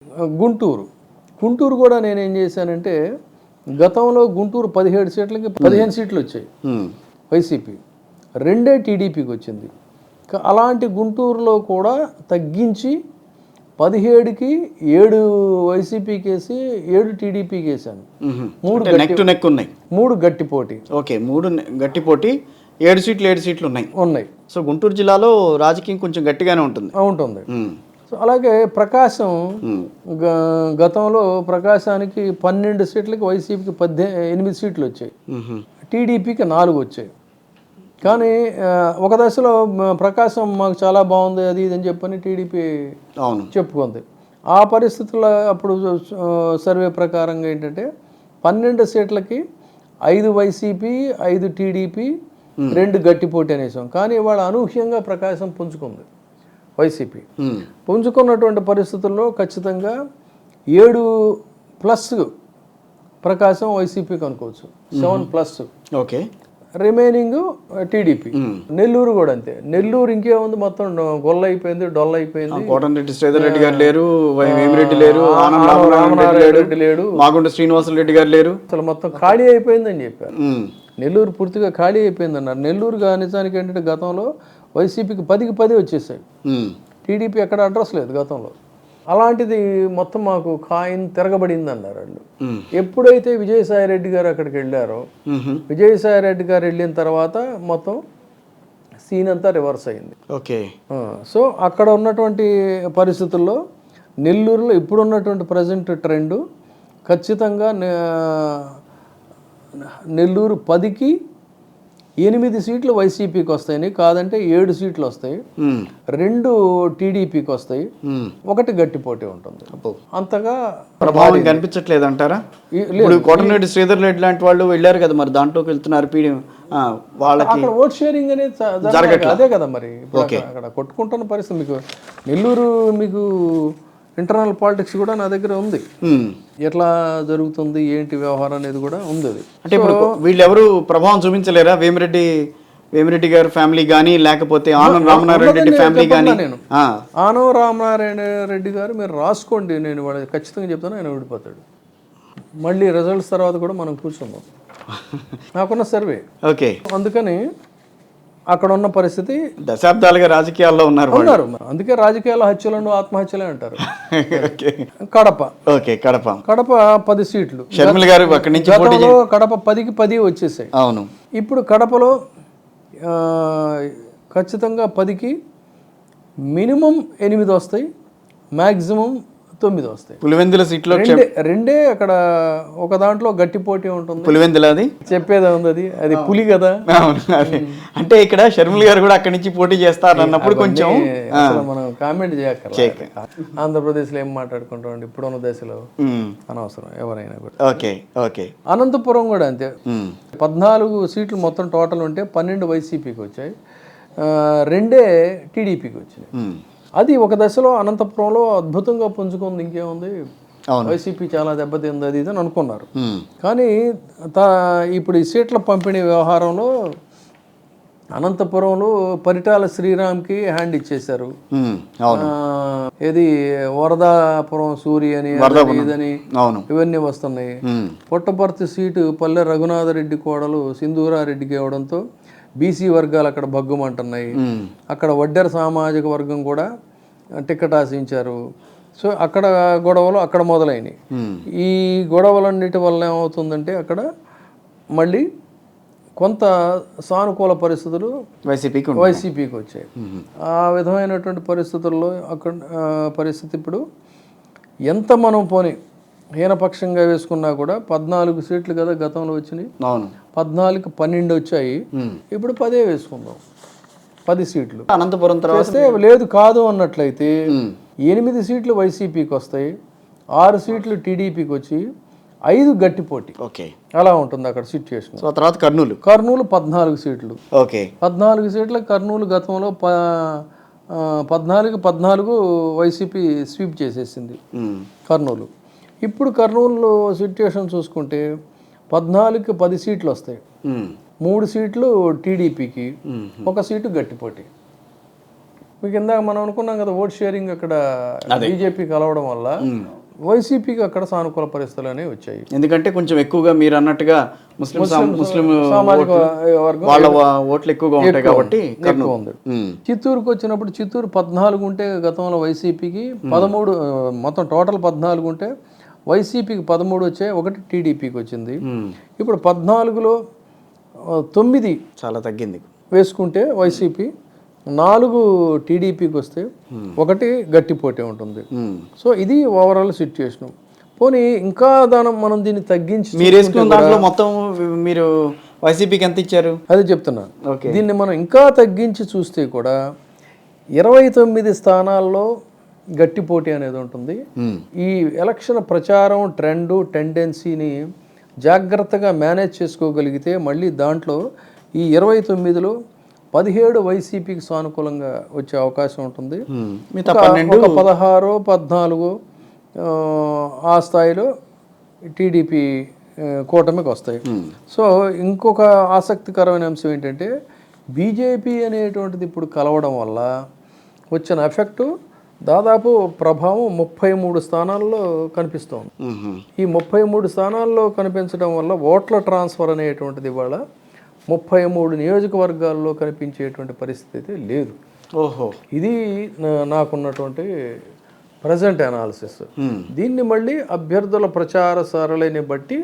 గుంటూరు గుంటూరు కూడా నేనేం చేశానంటే గతంలో గుంటూరు 17 సీట్లకి 15 సీట్లు వచ్చాయి వైసీపీ, 2 టీడీపీకి వచ్చింది. అలాంటి గుంటూరులో కూడా తగ్గించి 17కి 7 వైసీపీకి వేసి 7 టీడీపీకి వేసాను. 3 గట్టి పోటీ. ఓకే, 3 గట్టి పోటీ, 7 సీట్లు ఉన్నాయి. సో గుంటూరు జిల్లాలో రాజకీయం కొంచెం గట్టిగానే ఉంటుంది. సో అలాగే ప్రకాశం గతంలో ప్రకాశానికి 12 సీట్లకి వైసీపీకి 8 సీట్లు వచ్చాయి, టీడీపీకి 4 వచ్చాయి. కానీ ఒక దశలో ప్రకాశం మాకు చాలా బాగుంది అది ఇది అని చెప్పని టీడీపీ చెప్పుకుంది. ఆ పరిస్థితుల్లో అప్పుడు సర్వే ప్రకారంగా ఏంటంటే 12 సీట్లకి 5 వైసీపీ, 5 టీడీపీ, 2 గట్టి పోటీ అనేసాం. కానీ ఇవాళ అనూహ్యంగా ప్రకాశం పుంజుకుంది. వైసీపీ పుంజుకున్నటువంటి పరిస్థితుల్లో ఖచ్చితంగా 7+ ప్రకాశం వైసీపీకి అనుకోవచ్చు, 7+. Okay, remaining TDP. నెల్లూరు కూడా అంతే. నెల్లూరు ఇంకేముంది, మొత్తం గొల్ల అయిపోయింది, డొల్ల అయిపోయింది. కోటంరెడ్డి శ్రీధర్ రెడ్డి గారు లేరు, వేమిరెడ్డి లేరు, రామనారాయణ లేడు, మాగుంట శ్రీనివాసరెడ్డి గారు లేరు. అసలు మొత్తం ఖాళీ అయిపోయిందని చెప్పారు. నెల్లూరు పూర్తిగా ఖాళీ అయిపోయింది అన్నారు. నెల్లూరు నిజానికి ఏంటంటే గతంలో వైసీపీకి 10కి 10 వచ్చేసాయి, టీడీపీ ఎక్కడ అడ్రస్ లేదు గతంలో. అలాంటిది మొత్తం మాకు కాయిన్ తిరగబడింది అన్నారు వాళ్ళు. ఎప్పుడైతే విజయసాయిరెడ్డి గారు అక్కడికి వెళ్ళారో, విజయసాయిరెడ్డి గారు వెళ్ళిన తర్వాత మొత్తం సీన్ అంతా రివర్స్ అయింది. ఓకే, సో అక్కడ ఉన్నటువంటి పరిస్థితుల్లో నెల్లూరులో ఇప్పుడు ఉన్నటువంటి ప్రజెంట్ ట్రెండ్ ఖచ్చితంగా నెల్లూరు 10కి 8 సీట్లు వైసీపీకి వస్తాయని, కాదంటే 7 సీట్లు వస్తాయి, 2 టీడీపీకి వస్తాయి, 1 గట్టి పోటీ ఉంటుంది. అంతగా ప్రభావం కనిపించట్లేదు అంటారా? ఇప్పుడు కోటంరెడ్డి శ్రీధర్ రెడ్డి లాంటి వాళ్ళు వెళ్ళారు కదా, మరి దాంట్లోకి వెళ్తున్నారు. వాళ్ళకి అక్కడ ఓట్ షేరింగ్ అనేది జరగట్లేదు. అదే కదా మరి అక్కడ కొట్టుకుంటున్న పరిస్థితి. మీకు నెల్లూరు మీకు ఇంటర్నల్ పాలిటిక్స్ కూడా నా దగ్గర ఉంది, ఎట్లా జరుగుతుంది ఏంటి వ్యవహారం అనేది కూడా ఉంది. అది అంటే ఇప్పుడు వీళ్ళు ఎవరు ప్రభావం చూపించలేరా? వేమిరెడ్డి గారి ఫ్యామిలీ కానీ, లేకపోతే ఆనం రామనారాయణ రెడ్డి ఫ్యామిలీ కానీ? ఆనం రామనారాయణ రెడ్డి గారు మీరు రాసుకోండి, నేను వాడు ఖచ్చితంగా చెప్తాను, ఆయన ఓడిపోతాడు. మళ్ళీ రిజల్ట్స్ తర్వాత కూడా మనం కూర్చుందాం, నాకున్న సర్వే. ఓకే, అందుకని అక్కడ ఉన్న పరిస్థితి. దశాబ్దాలుగా రాజకీయాల్లో ఉన్నారు. అందుకే రాజకీయాల్లో హత్యలను ఆత్మహత్యలే అంటారు. కడప 10 సీట్లు. షర్మిల గారు అక్కడి నుంచి కడప 10కి 10 వచ్చేసాయి. అవును, ఇప్పుడు కడపలో ఖచ్చితంగా 10కి మినిమం 8 వస్తాయి, మ్యాక్సిమం 9 వస్తాయి. పులివెందుల సీట్లో 2 అక్కడ ఒక దాంట్లో గట్టి పోటీ ఉంటుంది. పులివెందుల అది చెప్పేదా ఉంది, అది పులి కదా. అంటే ఇక్కడ షర్మిల గారు కూడా అక్కడి నుంచి పోటీ చేస్తారు అన్నప్పుడు కొంచెం మనం కామెంట్ చేయక్కర్లేదు. ఆంధ్రప్రదేశ్లో ఏం మాట్లాడుకుంటాం ఇప్పుడున్న దశలో, అనవసరం ఎవరైనా కూడా. ఓకే, అనంతపురం కూడా అంతే. 14 సీట్లు మొత్తం టోటల్ ఉంటే 12 వైసీపీకి వచ్చాయి, 2 టీడీపీకి వచ్చినాయి. అది ఒక దశలో అనంతపురంలో అద్భుతంగా పుంజుకుంది. ఇంకేముంది, వైసీపీ చాలా దెబ్బతింది అది ఇది అని అనుకున్నారు. కానీ ఇప్పుడు ఈ సీట్ల పంపిణీ వ్యవహారంలో అనంతపురంలో పరిటాల శ్రీరామ్కి హ్యాండ్ ఇచ్చేశారు. ఏది వరదాపురం సూరి అని ఇదని ఇవన్నీ వస్తున్నాయి. పుట్టపర్తి సీటు పల్లె రఘునాథరెడ్డి కోడలు సింధూరారెడ్డికి ఇవ్వడంతో బీసీ వర్గాలు అక్కడ భగ్గుమంటున్నాయి. అక్కడ వడ్డెర సామాజిక వర్గం కూడా టికెట్ ఆశించారు. సో అక్కడ గొడవలు అక్కడ మొదలైనవి. ఈ గొడవలన్నిటి వల్ల ఏమవుతుందంటే అక్కడ మళ్ళీ కొంత సానుకూల పరిస్థితులు వైసీపీకి వచ్చాయి. ఆ విధమైనటువంటి పరిస్థితుల్లో అక్కడ పరిస్థితి ఇప్పుడు ఎంత మనం పోనీ హీనపక్షంగా వేసుకున్నా కూడా 14 సీట్లు కదా గతంలో వచ్చినాయి, 14కి 12 వచ్చాయి. ఇప్పుడు 10 వేసుకుందాం, 10 సీట్లు. అనంతపురం తర్వాత లేదు కాదు అన్నట్లయితే 8 సీట్లు వైసీపీకి వస్తాయి, 6 సీట్లు టీడీపీకి వచ్చి 5 గట్టి పోటీ. అలా ఉంటుంది అక్కడ సిచ్యువేషన్. తర్వాత కర్నూలు 14 సీట్లు. 14 సీట్ల కర్నూలు గతంలో 14 వైసీపీ స్వీప్ చేసేసింది కర్నూలు. ఇప్పుడు కర్నూలు సిచ్యువేషన్ చూసుకుంటే 14కి 10 సీట్లు వస్తాయి, 3 సీట్లు టీడీపీకి, 1 సీటు గట్టి పోటీ. మీకు ఇందాక మనం అనుకున్నాం కదా ఓట్ షేరింగ్ అక్కడ బీజేపీ కలవడం వల్ల వైసీపీకి అక్కడ సానుకూల పరిస్థితులు అనేవి వచ్చాయి. ఎందుకంటే కొంచెం ఎక్కువగా మీరు అన్నట్టుగా ముస్లిం సామాజిక వర్గం వాళ్ళ ఓట్లు ఎక్కువగా ఉంటాయి కాబట్టి ఎక్కువ ఉంది. చిత్తూరుకు వచ్చినప్పుడు చిత్తూరు 14 ఉంటే గతంలో వైసీపీకి 13, మొత్తం టోటల్ 14 ఉంటే వైసీపీకి 13 వచ్చాయి, 1 టీడీపీకి వచ్చింది. ఇప్పుడు 14లో 9 చాలా తగ్గింది వేసుకుంటే వైసీపీ, 4 టీడీపీకి వస్తే 1 గట్టి పోటీ ఉంటుంది. సో ఇది ఓవరాల్ సిచ్యుయేషన్. పోనీ ఇంకా మనం దీన్ని తగ్గించి మీరు వేసుకున్న దాంట్లో మొత్తం మీరు వైసీపీకి ఎంత ఇచ్చారు అదే చెప్తున్నా. దీన్ని మనం ఇంకా తగ్గించి చూస్తే కూడా 29 స్థానాల్లో గట్టి పోటీ అనేది ఉంటుంది. ఈ ఎలక్షన్ ప్రచారం ట్రెండు టెండెన్సీని జాగ్రత్తగా మేనేజ్ చేసుకోగలిగితే మళ్ళీ దాంట్లో ఈ 29లో 17 వైసీపీకి సానుకూలంగా వచ్చే అవకాశం ఉంటుంది. ఒక 16, 14 ఆ స్థాయిలో టీడీపీ కూటమికి వస్తాయి. సో ఇంకొక ఆసక్తికరమైన అంశం ఏంటంటే బీజేపీ అనేటువంటిది ఇప్పుడు కలవడం వల్ల వచ్చిన ఎఫెక్టు దాదాపు ప్రభావం 33 స్థానాల్లో కనిపిస్తోంది. ఈ 33 స్థానాల్లో కనిపించడం వల్ల ఓట్ల ట్రాన్స్ఫర్ అనేటువంటిది ఇవాళ 33 నియోజకవర్గాల్లో కనిపించేటువంటి పరిస్థితి లేదు. ఇది నాకున్నటువంటి ప్రజెంట్ అనాలిసిస్. దీన్ని మళ్ళీ అభ్యర్థుల ప్రచార సరళిని బట్టి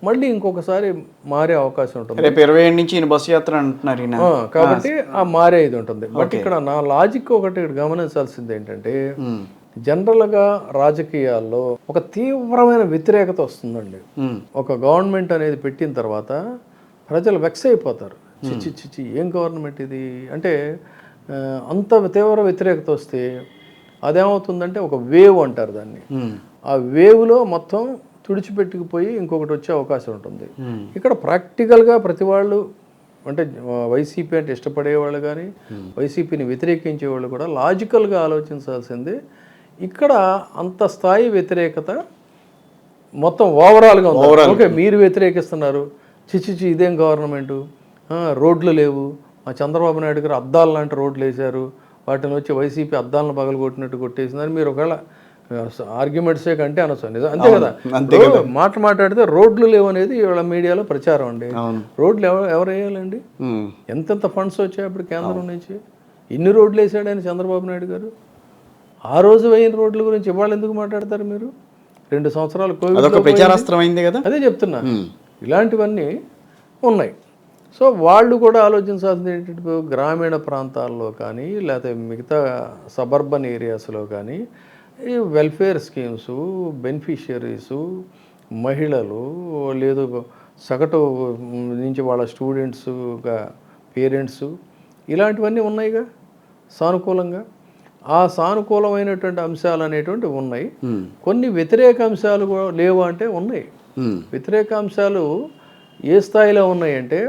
మళ్ళీ ఇంకొకసారి మారే అవకాశం ఉంటుంది. రేపు 27 నుంచి ఈయన బస్సు యాత్ర అంటున్నారు కాబట్టి ఆ మారే ఇది ఉంటుంది. బట్ ఇక్కడ నా లాజిక్ ఒకటి గమనించాల్సింది ఏంటంటే జనరల్గా రాజకీయాల్లో ఒక తీవ్రమైన వ్యతిరేకత వస్తుందండి. ఒక గవర్నమెంట్ అనేది పెట్టిన తర్వాత ప్రజలు వెక్స్ అయిపోతారు. చిచ్చి ఏం గవర్నమెంట్ ఇది అంటే అంత తీవ్ర వ్యతిరేకత వస్తే అదేమవుతుందంటే ఒక వేవ్ అంటారు దాన్ని. ఆ వేవ్లో మొత్తం తుడిచిపెట్టుకుపోయి ఇంకొకటి వచ్చే అవకాశం ఉంటుంది. ఇక్కడ ప్రాక్టికల్గా ప్రతి వాళ్ళు అంటే వైసీపీ అంటే ఇష్టపడేవాళ్ళు కానీ వైసీపీని వ్యతిరేకించే వాళ్ళు కూడా లాజికల్గా ఆలోచించాల్సింది. ఇక్కడ అంత స్థాయి వ్యతిరేకత మొత్తం ఓవరాల్గా ఉంది. ఓకే, మీరు వ్యతిరేకిస్తున్నారు, చిచి ఇదేం గవర్నమెంటు, రోడ్లు లేవు, మా చంద్రబాబు నాయుడు గారు అద్దాలు లాంటి రోడ్లు వేశారు, వాటిని వచ్చి వైసీపీ అద్దాలను పగలగొట్టినట్టు కొట్టేసిందని మీరు ఒకవేళ ఆర్గ్యుమెంట్సే కంటే అనొచ్చు. నిజం అంతే కదా. మాట్లాడితే రోడ్లు లేవు అనేది ఇవాళ మీడియాలో ప్రచారం అండి. రోడ్లు ఎవరు వేయాలండి? ఎంతెంత ఫండ్స్ వచ్చాయి అప్పుడు కేంద్రం నుంచి? ఇన్ని రోడ్లు వేసాడు ఆయన చంద్రబాబు నాయుడు గారు. ఆ రోజు వేయిన రోడ్ల గురించి ఇవాళ ఎందుకు మాట్లాడతారు మీరు? 2 సంవత్సరాలు కోవిడ్ ప్రచారాస్త్రం అయింది కదా. అదే చెప్తున్నా, ఇలాంటివన్నీ ఉన్నాయి. సో వాళ్ళు కూడా ఆలోచించాల్సింది ఏంటంటే గ్రామీణ ప్రాంతాల్లో కానీ లేకపోతే మిగతా సబర్బన్ ఏరియాస్లో కానీ ఈ వెల్ఫేర్ స్కీమ్స్, బెనిఫిషియరీసు, మహిళలు లేదు సగటు నుంచి వాళ్ళ స్టూడెంట్స్గా పేరెంట్స్ ఇలాంటివన్నీ ఉన్నాయిగా సానుకూలంగా. ఆ సానుకూలమైనటువంటి అంశాలు అనేటువంటివి ఉన్నాయి. కొన్ని వ్యతిరేక అంశాలు కూడా లేవు అంటే ఉన్నాయి. వ్యతిరేక అంశాలు ఏ స్థాయిలో ఉన్నాయంటే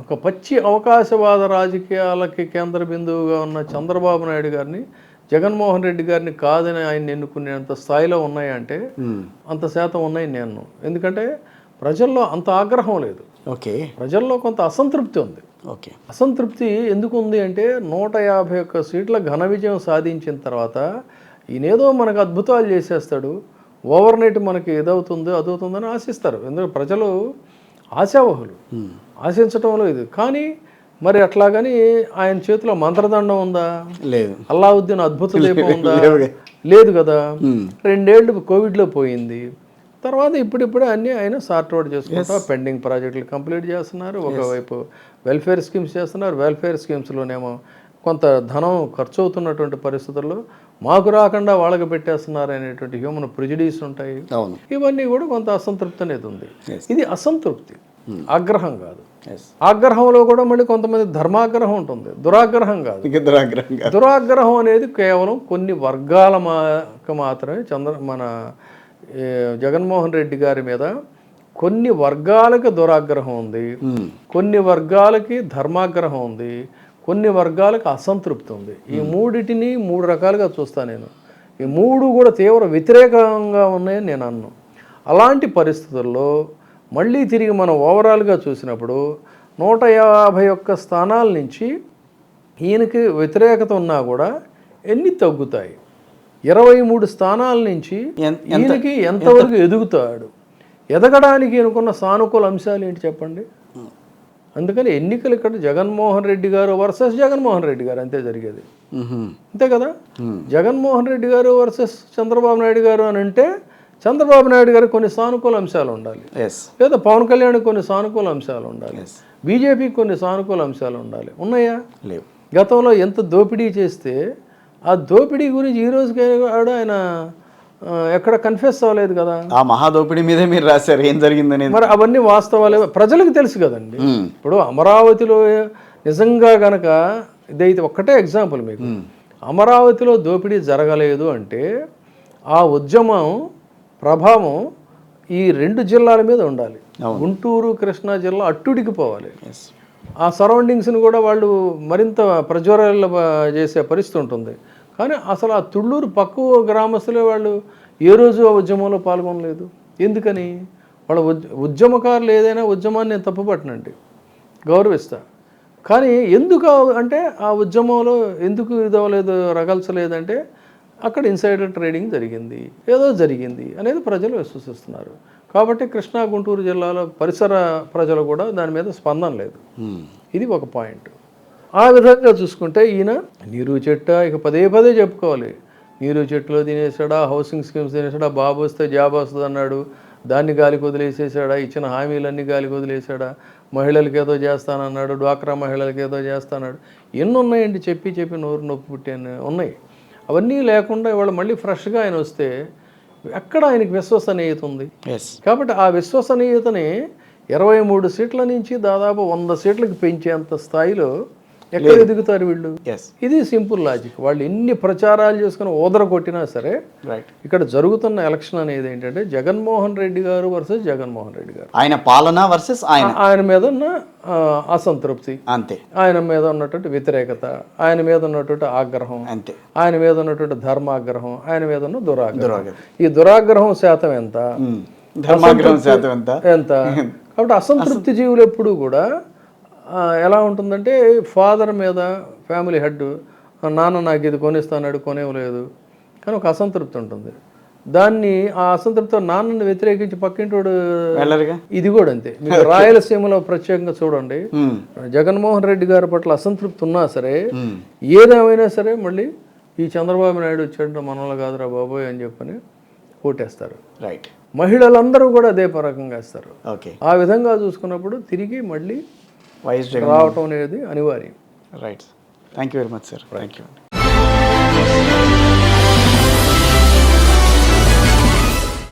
ఒక పచ్చి అవకాశవాద రాజకీయాలకి కేంద్ర బిందువుగా ఉన్న చంద్రబాబు నాయుడు గారిని, జగన్మోహన్ రెడ్డి గారిని కాదని ఆయన ఎన్నుకునేంత స్థాయిలో ఉన్నాయంటే అంత శాతం ఉన్నాయి నేను. ఎందుకంటే ప్రజల్లో అంత ఆగ్రహం లేదు. ప్రజల్లో కొంత అసంతృప్తి ఉంది. అసంతృప్తి ఎందుకు ఉంది అంటే 151 సీట్ల ఘన విజయం సాధించిన తర్వాత ఈయనేదో మనకు అద్భుతాలు చేసేస్తాడు, ఓవర్ నైట్ మనకి ఏదవుతుందో అదవుతుందని ఆశిస్తారు. ఎందుకంటే ప్రజలు ఆశావహులు, ఆశించటంలో ఇది. కానీ మరి అట్లాగని ఆయన చేతిలో మంత్రదండం ఉందా? లేదు. అల్లావుద్దీన్ అద్భుత దీపం ఉందా? లేదు కదా. 2 ఏళ్ళు కోవిడ్లో పోయింది. తర్వాత ఇప్పుడిప్పుడే అన్నీ ఆయన సార్ట్అవుట్ చేసుకుంటా పెండింగ్ ప్రాజెక్టులు కంప్లీట్ చేస్తున్నారు. ఒకవైపు వెల్ఫేర్ స్కీమ్స్ చేస్తున్నారు. వెల్ఫేర్ స్కీమ్స్లోనేమో కొంత ధనం ఖర్చు అవుతున్నటువంటి పరిస్థితుల్లో మాకు రాకుండా వాళ్ళకి పెట్టేస్తున్నారు అనేటువంటి హ్యూమన్ ప్రిజుడీస్ ఉంటాయి. ఇవన్నీ కూడా కొంత అసంతృప్తి అనేది ఉంది. ఇది అసంతృప్తి, ఆగ్రహం కాదు. ఆగ్రహంలో కూడా మళ్ళీ కొంతమంది ధర్మాగ్రహం ఉంటుంది, దురాగ్రహం కాదు. దురాగ్రహం అనేది కేవలం కొన్ని వర్గాల మాత్రమే. మన జగన్మోహన్ రెడ్డి గారి మీద కొన్ని వర్గాలకి దురాగ్రహం ఉంది, కొన్ని వర్గాలకి ధర్మాగ్రహం ఉంది, కొన్ని వర్గాలకు అసంతృప్తి ఉంది. ఈ మూడిటిని 3 రకాలుగా చూస్తాను నేను. ఈ 3 కూడా తీవ్ర వ్యతిరేకంగా ఉన్నాయని నేను అన్నాను. అలాంటి పరిస్థితుల్లో మళ్ళీ తిరిగి మనం ఓవరాల్గా చూసినప్పుడు 151 స్థానాల నుంచి ఈయనకి వ్యతిరేకత ఉన్నా కూడా ఎన్ని తగ్గుతాయి? 23 స్థానాల నుంచి ఈయనకి ఎంతవరకు ఎదుగుతాడు? ఎదగడానికి అనుకున్న సానుకూల అంశాలు ఏంటి చెప్పండి? అందుకని ఎన్నికలు ఇక్కడ జగన్మోహన్ రెడ్డి గారు వర్సెస్ జగన్మోహన్ రెడ్డి గారు అంతే జరిగేది. అంతే కదా. జగన్మోహన్ రెడ్డి గారు వర్సెస్ చంద్రబాబు నాయుడు గారు అని అంటే చంద్రబాబు నాయుడు గారికి కొన్ని సానుకూల అంశాలు ఉండాలి, లేదా పవన్ కళ్యాణ్కి కొన్ని సానుకూల అంశాలు ఉండాలి, బీజేపీకి కొన్ని సానుకూల అంశాలు ఉండాలి. ఉన్నాయా? లేవు. గతంలో ఎంత దోపిడీ చేస్తే ఆ దోపిడీ గురించి ఈ రోజుకి ఆయన ఎక్కడ కన్ఫెస్ అవ్వలేదు కదా. ఆ మహాదోపిడీ మీదే మీరు రాశారు ఏం జరిగిందని. మరి అవన్నీ వాస్తవాలే ప్రజలకు తెలుసు కదండి. ఇప్పుడు అమరావతిలో నిజంగా గనక ఇదైతే ఒక్కటే ఎగ్జాంపుల్ మీకు, అమరావతిలో దోపిడీ జరగలేదు అంటే ఆ ఉద్యమం ప్రభావం ఈ 2 జిల్లాల మీద ఉండాలి. గుంటూరు కృష్ణా జిల్లా అట్టుడికి పోవాలి. ఆ సరౌండింగ్స్ని కూడా వాళ్ళు మరింత ప్రజ్వరల చేసే పరిస్థితి ఉంటుంది. కానీ అసలు ఆ తుళ్ళూరు పక్క గ్రామస్తులే వాళ్ళు ఏ రోజు ఆ ఉద్యమంలో పాల్గొనలేదు. ఎందుకని? వాళ్ళ ఉద్యమకారులు ఏదైనా ఉద్యమాన్ని నేను తప్పుపట్టనండి, గౌరవిస్తా. కానీ ఎందుకు అంటే ఆ ఉద్యమంలో ఎందుకు ఇదవ్వలేదు, రగల్చలేదంటే అక్కడ ఇన్సైడర్ ట్రేడింగ్ జరిగింది, ఏదో జరిగింది అనేది ప్రజలు విశ్వసిస్తున్నారు. కాబట్టి కృష్ణా గుంటూరు జిల్లాలో పరిసర ప్రజలు కూడా దాని మీద స్పందన లేదు. ఇది ఒక పాయింట్. ఆ విధంగా చూసుకుంటే ఈయన నీరు చెట్ట ఇక పదే పదే చెప్పుకోవాలి. నీరు చెట్టులో తినేసాడా, హౌసింగ్ స్కీమ్స్ తినేసాడా, బాబు వస్తే జాబ్ వస్తుంది అన్నాడు, దాన్ని గాలికి వదిలేసేసాడా, ఇచ్చిన హామీలన్నీ గాలికి వదిలేసాడా, మహిళలకి ఏదో చేస్తానన్నాడు, డ్వాక్రా మహిళలకి ఏదో చేస్తాన్నాడు. ఎన్ని ఉన్నాయండి చెప్పి నోరు నొప్పి పుట్టాను ఉన్నాయి. అవన్నీ లేకుండా ఇవాళ మళ్ళీ ఫ్రెష్గా ఆయన వస్తే ఎక్కడ ఆయనకి విశ్వసనీయత ఉంది? కాబట్టి ఆ విశ్వసనీయతని 23 సీట్ల నుంచి దాదాపు 100 సీట్లకు పెంచేంత స్థాయిలో ఎక్కడ ఎదుగుతారు వీళ్ళు? ఇది సింపుల్ లాజిక్. వాళ్ళు ఎన్ని ప్రచారాలు చేసుకుని ఓదర కొట్టినా సరే ఇక్కడ జరుగుతున్న ఎలక్షన్ అనేది ఏంటంటే జగన్మోహన్ రెడ్డి గారు వర్సెస్ జగన్మోహన్ రెడ్డి గారు. ఆయన పాలన వర్సెస్ ఆయన మీద ఉన్న అసంతృప్తి అంతే, ఆయన మీద ఉన్నటువంటి వ్యతిరేకత, ఆయన మీద ఉన్నటువంటి ఆగ్రహం అంతే, ఆయన మీద ఉన్నటువంటి ధర్మాగ్రహం, ఆయన మీద ఉన్న దురాగ్రహం. ఈ దురాగ్రహం శాతం ఎంత, ధర్మాగ్రహం శాతం ఎంత? కాబట్టి అసంతృప్తి జీవులు ఎప్పుడు కూడా ఎలా ఉంటుందంటే ఫాదర్ మీద ఫ్యామిలీ హెడ్, నాన్న నాకు ఇది కొనిస్తాడు, కొనేవలేదు, కానీ ఒక అసంతృప్తి ఉంటుంది. దాన్ని ఆ అసంతృప్తితో నాన్నని వ్యతిరేకించి పక్కింటోడు ఇది కూడా అంతే. మీకు రాయలసీమలో ప్రత్యేకంగా చూడండి, జగన్మోహన్ రెడ్డి గారి పట్ల అసంతృప్తి ఉన్నా సరే ఏదేమైనా సరే మళ్ళీ ఈ చంద్రబాబు నాయుడు వచ్చాడు మనలో కాదురా బాబోయ్ అని చెప్పని ఓటేస్తారు. రైట్. మహిళలందరూ కూడా అదే రకంగా వేస్తారు. ఆ విధంగా చూసుకున్నప్పుడు తిరిగి మళ్ళీ రావటం అనేది అనివార్యం. Right. Thank you very much sir. Thank you.